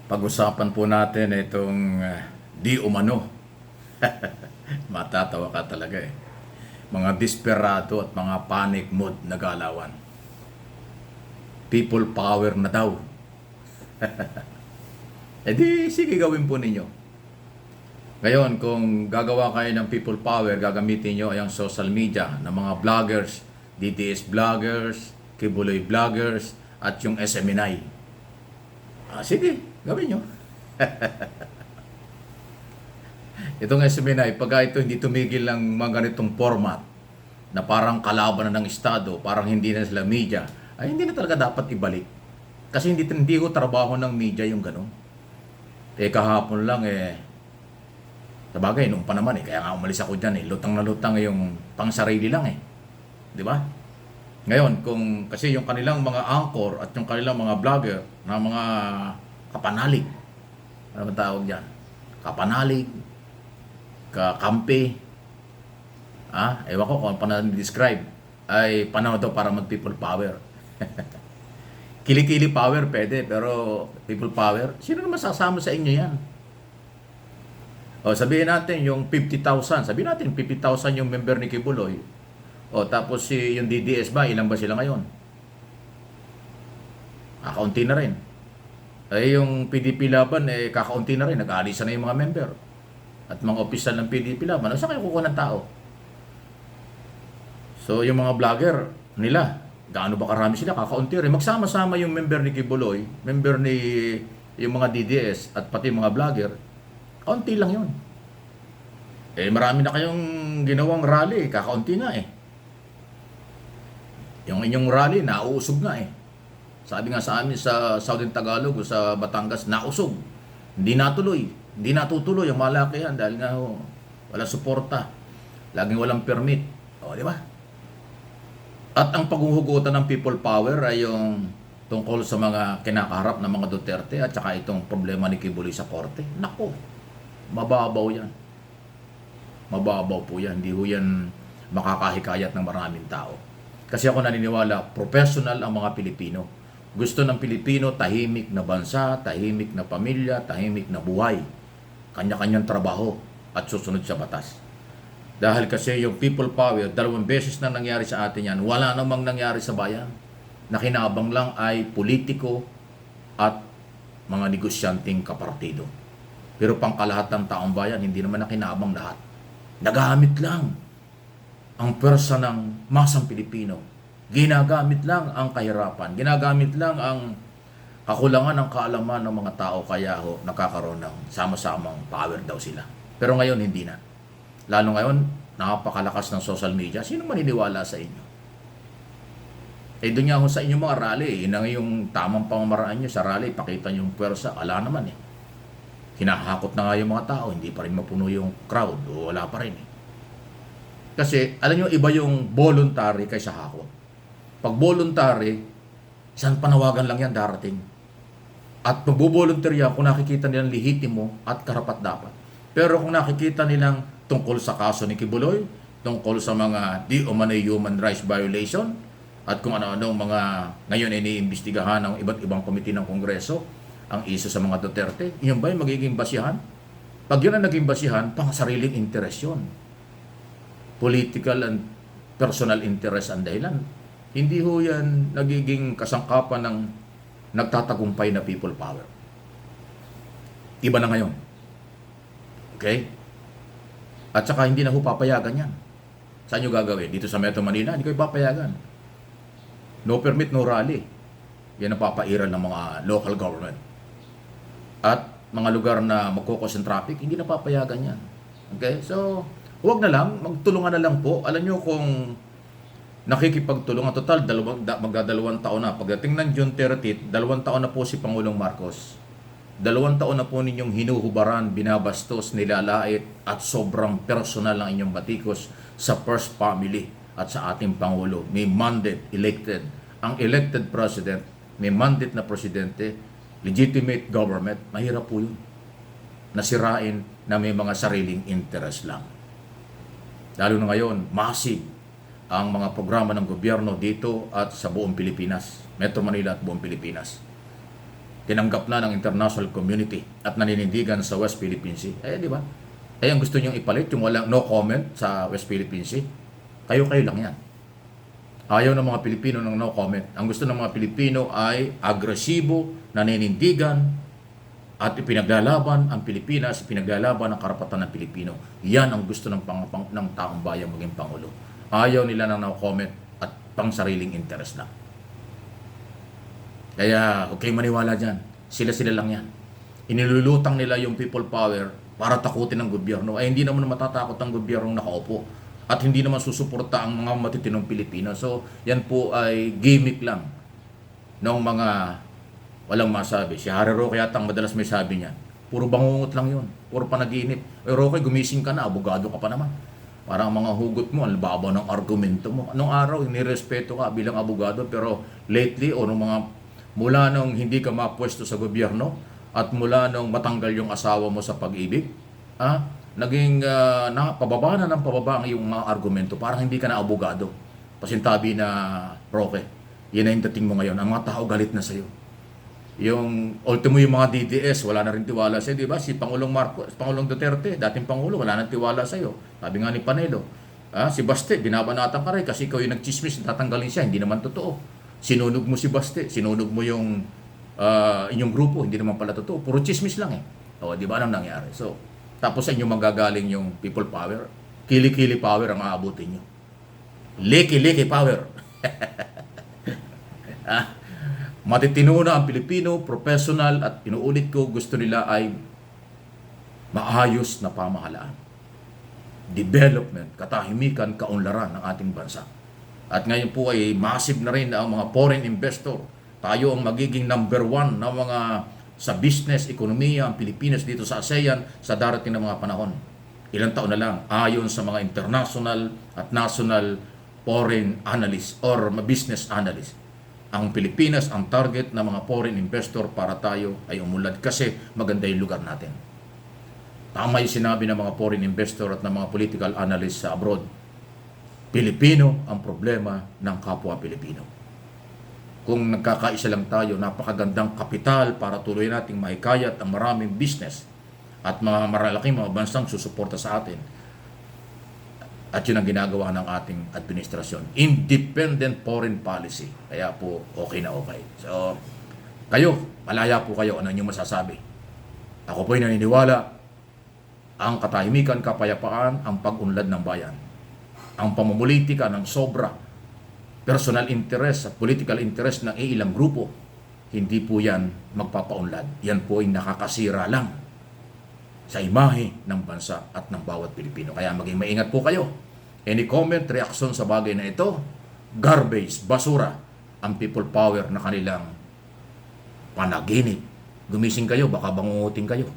Pag-usapan po natin itong di umano. Matatawa ka talaga eh. Mga desperado at mga panic mode na galawan. People power na daw. E di, sige gawin po ninyo. Ngayon, kung gagawa kayo ng people power, gagamitin nyo ang social media ng mga vloggers, DTS vloggers, Kibuloy vloggers, at yung SMNI. Sige, gawin nyo. Itong SMNI, pagka ito hindi tumigil ng mga ganitong format na parang kalaban na ng Estado, parang hindi na sila media, ay hindi na talaga dapat ibalik. Kasi hindi ko trabaho ng media yung gano'n. Kahapon lang sabagay, noong pa naman kaya nga umalis ako dyan lutang na lutang yung pang sarili lang Di ba? Ngayon, kasi yung kanilang mga anchor at yung kanilang mga vlogger na mga kapanalig, ano ba tawag dyan? Kapanalig, kakampi, ewan ko kung paano describe ay panahon daw para mag people power. Kilikili power pwede, pero people power, sino naman sasama sa inyo yan? O sabihin natin yung 50,000, sabihin natin 50,000 yung member ni Kibuloy. O tapos yung DDS ba, ilan ba sila ngayon? Kakaunti na rin. Yung PDP Laban, kakaunti na rin. Nag-aalisa na yung mga member. At mga opisyal ng PDP Laban. Saan kayo kukuha ng tao? So yung mga vlogger nila, gaano ba karami sila? Kakaunti rin. Magsama-sama yung member ni Kibuloy, member ni yung mga DDS, at pati mga vlogger. Kaunti lang yun. Marami na kayong ginawang rally. Kakaunti nga Yung inyong rally, nauusog nga Sabi nga sa amin sa Southern Tagalog o sa Batangas, nausog. Hindi natuloy. Hindi natutuloy ang malaki yan dahil nga walang suporta. Laging walang permit. Di ba? At ang paghuhugutan ng people power ay yung tungkol sa mga kinakaharap ng mga Duterte at saka itong problema ni Kibuloy sa korte. Nako, mababaw yan. Mababaw po yan. Hindi ho yan makakahikayat ng maraming tao. Kasi ako naniniwala, professional ang mga Pilipino. Gusto ng Pilipino tahimik na bansa, tahimik na pamilya, tahimik na buhay. Kanya-kanyang trabaho at susunod sa batas. Dahil kasi yung people power, 2 beses na nangyari sa atin yan, wala namang nangyari sa bayan. Nakinabang lang ay politiko at mga negosyanteng kapartido. Pero pangkalahat ng taong bayan, hindi naman nakinabang lahat. Nagamit lang ang pwersa ng masang Pilipino. Ginagamit lang ang kahirapan. Ginagamit lang ang kakulangan ng kaalaman ng mga tao kaya nakakaroon ng sama-samang power daw sila. Pero ngayon, hindi na. Lalo ngayon, napakalakas ng social media. Sino maniniwala sa inyo? Doon nga sa inyong mga rally. Yun ang yung tamang pamamaraan nyo sa rally. Pakita nyo yung pwersa. Ala naman Hinahakot na nga yung mga tao. Hindi pa rin mapuno yung crowd. O wala pa rin Kasi, alam nyo, iba yung voluntary kaysa hakot. Pag voluntary, isang panawagan lang yan darating. At magbo-voluntary yan kung nakikita nilang lehitimo at karapat-dapat. Pero kung nakikita nilang tungkol sa kaso ni Kibuloy, tungkol sa mga di umano'y human rights violation, at kung ano-ano mga ngayon iniimbestigahan ng iba't ibang komite ng Kongreso, ang iso sa mga Duterte, yun ba yung magiging basihan? Pag yun ang naging basihan, pang sariling interes yun. Political and personal interest ang dahilan. Hindi ho yan nagiging kasangkapan ng nagtatagumpay na people power. Iba na ngayon. Okay? At saka hindi na ho papayagan yan. Saan nyo gagawin? Dito sa Metro Manila, hindi ko ipapayagan. No permit, no rally. Yan ang papairal ng mga local government. At mga lugar na magkukos ng traffic, hindi na papayagan yan. Okay? So, huwag na lang, magtulungan na lang po. Alam nyo kung nakikipagtulungan, total, magdadalawang taon na. Pagdating ng June 30, 2 taon na po si Pangulong Marcos. 2 taon na po ninyong hinuhubaran, binabastos, nilalait, at sobrang personal ng inyong batikos sa first family at sa ating Pangulo. May mandate, elected. Ang elected president, may mandate na presidente, legitimate government, mahirap po yun. Nasirain na may mga sariling interest lang. Lalo na ngayon, massive ang mga programa ng gobyerno dito at sa buong Pilipinas, Metro Manila at buong Pilipinas. tinanggap na ng international community at naninindigan sa West Philippine Sea. Di ba? Ang gusto niyong ipalit, yung walang no comment sa West Philippine Sea. Kayo-kayo lang yan. Ayaw ng mga Pilipino ng no comment. Ang gusto ng mga Pilipino ay agresibo, naninindigan, at ipinaglalaban ang Pilipinas, ipinaglalaban ang karapatan ng Pilipino. Yan ang gusto ng taong bayan maging Pangulo. Ayaw nila ng no comment at pang sariling interest lang. Kaya huwag kayong maniwala dyan. Sila-sila lang yan. Inilulutang nila yung people power para takutin ng gobyerno. Ay hindi naman matatakot ang gobyernong nakaupo. At hindi naman susuporta ang mga matitinong Pilipino. So yan po ay gimmick lang ng mga walang masabi. Si Harry Roque yata ang madalas may sabi niya. Puro bangungot lang yun. Puro panaginip. Roque, gumising ka na. Abogado ka pa naman. Parang mga hugot mo, ang babaw ng argumento mo. Anong araw, inirespeto ka bilang abogado. Pero lately, o nung mga mula nung hindi ka mapwesto sa gobyerno at mula nung matanggal yung asawa mo sa pag-ibig, naging pababa na ng pababa ang iyong mga argumento. Parang hindi ka na abogado. Pasintabi na, Roque, yan na yung dating mo ngayon. Ang mga tao galit na sa'yo. Yung ultimo yung mga DDS, wala na rin tiwala sa'yo, di ba? Si Pangulong Marcos, Pangulong Duterte, dating Pangulo, wala na tiwala sa'yo. Sabi nga ni Panelo, si Baste, binabanatan ka rin kasi ikaw yung nagchismis, tatanggalin siya, hindi naman totoo. Sinunog mo si Baste, sinunog mo yung inyong grupo, hindi naman pala totoo. Puro chismis lang eh. O, di ba anong nangyari? So, tapos sa inyo magagaling yung people power, kili-kili power ang aabutin nyo. Liki-liki power. Matitino na ang Pilipino, professional, at inuulit ko, gusto nila ay maayos na pamahalaan. Development, katahimikan, kaunlaran ng ating bansa. At ngayon po ay massive na rin ang mga foreign investor. Tayo ang magiging number 1 na mga sa business, ekonomiya, ang Pilipinas dito sa ASEAN sa darating na mga panahon. Ilang taon na lang, ayon sa mga international at national foreign analysts or business analysts. Ang Pilipinas ang target ng mga foreign investor para tayo ay umunlad kasi maganda yung lugar natin. Tama yung sinabi ng mga foreign investor at ng mga political analysts sa abroad. Pilipino ang problema ng kapwa Pilipino. Kung nagkakaisa lang tayo, napakagandang kapital para tuloy nating mahikayat ang maraming business at mga maralaking mga bansang susuporta sa atin. At yun ang ginagawa ng ating administrasyon. Independent foreign policy. Kaya po, okay na okay. So, kayo, malaya po kayo. Ano yung masasabi? Ako po'y naniniwala, ang katahimikan, kapayapaan, ang pag-unlad ng bayan. Ang pamumulitika ng sobra, personal interest at political interest ng ilang grupo, hindi po yan magpapaunlad. Yan po ay nakakasira lang sa imahe ng bansa at ng bawat Pilipino. Kaya maging maingat po kayo. Any comment, reaksyon sa bagay na ito, garbage, basura, ang people power na kanilang panaginip. Gumising kayo, baka bangungutin kayo.